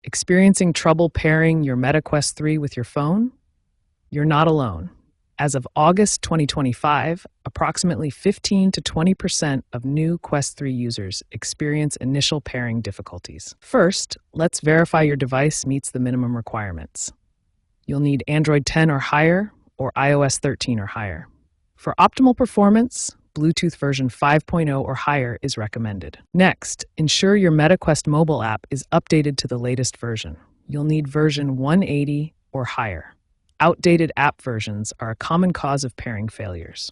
Experiencing trouble pairing your Meta Quest 3 with your phone? You're not alone. As of August 2025, approximately 15 to 20% of new Quest 3 users experience initial pairing difficulties. First, let's verify your device meets the minimum requirements. You'll need Android 10 or higher, or iOS 13 or higher. For optimal performance, Bluetooth version 5.0 or higher is recommended. Next, ensure your MetaQuest mobile app is updated to the latest version. You'll need version 180 or higher. Outdated app versions are a common cause of pairing failures.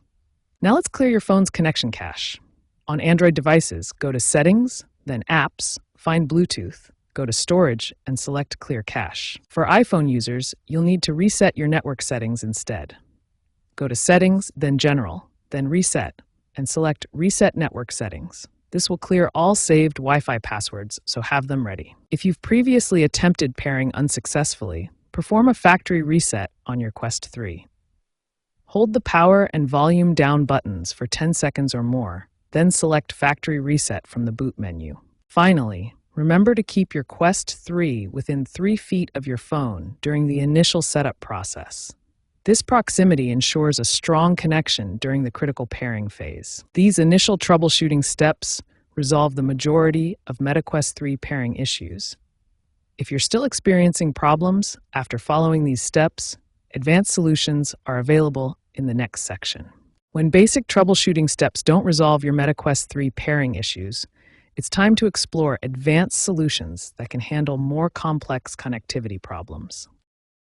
Now let's clear your phone's connection cache. On Android devices, go to Settings, then Apps, find Bluetooth, go to Storage, and select Clear Cache. For iPhone users, you'll need to reset your network settings instead. Go to Settings, then General, then Reset, and select Reset Network Settings. This will clear all saved Wi-Fi passwords, so have them ready. If you've previously attempted pairing unsuccessfully, perform a factory reset on your Quest 3. Hold the power and volume down buttons for 10 seconds or more, then select Factory Reset from the boot menu. Finally, remember to keep your Quest 3 within 3 feet of your phone during the initial setup process. This proximity ensures a strong connection during the critical pairing phase. These initial troubleshooting steps resolve the majority of MetaQuest 3 pairing issues. If you're still experiencing problems after following these steps, advanced solutions are available in the next section. When basic troubleshooting steps don't resolve your MetaQuest 3 pairing issues, it's time to explore advanced solutions that can handle more complex connectivity problems.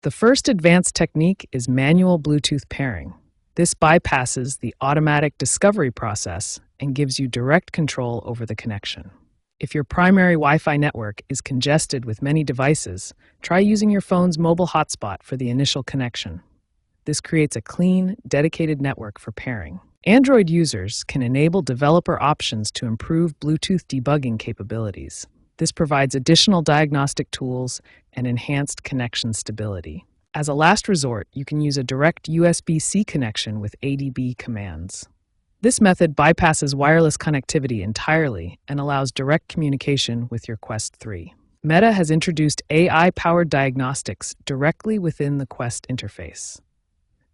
The first advanced technique is manual Bluetooth pairing. This bypasses the automatic discovery process and gives you direct control over the connection. If your primary Wi-Fi network is congested with many devices, try using your phone's mobile hotspot for the initial connection. This creates a clean, dedicated network for pairing. Android users can enable developer options to improve Bluetooth debugging capabilities. This provides additional diagnostic tools and enhanced connection stability. As a last resort, you can use a direct USB-C connection with ADB commands. This method bypasses wireless connectivity entirely and allows direct communication with your Quest 3. Meta has introduced AI-powered diagnostics directly within the Quest interface.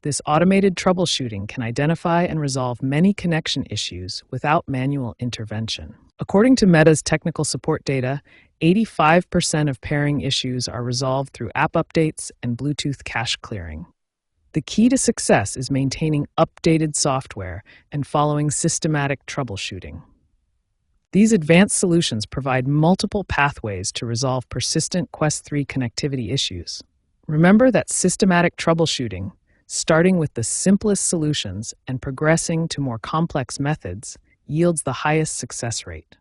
This automated troubleshooting can identify and resolve many connection issues without manual intervention. According to Meta's technical support data, 85% of pairing issues are resolved through app updates and Bluetooth cache clearing. The key to success is maintaining updated software and following systematic troubleshooting. These advanced solutions provide multiple pathways to resolve persistent Quest 3 connectivity issues. Remember that systematic troubleshooting, starting with the simplest solutions and progressing to more complex methods, yields the highest success rate.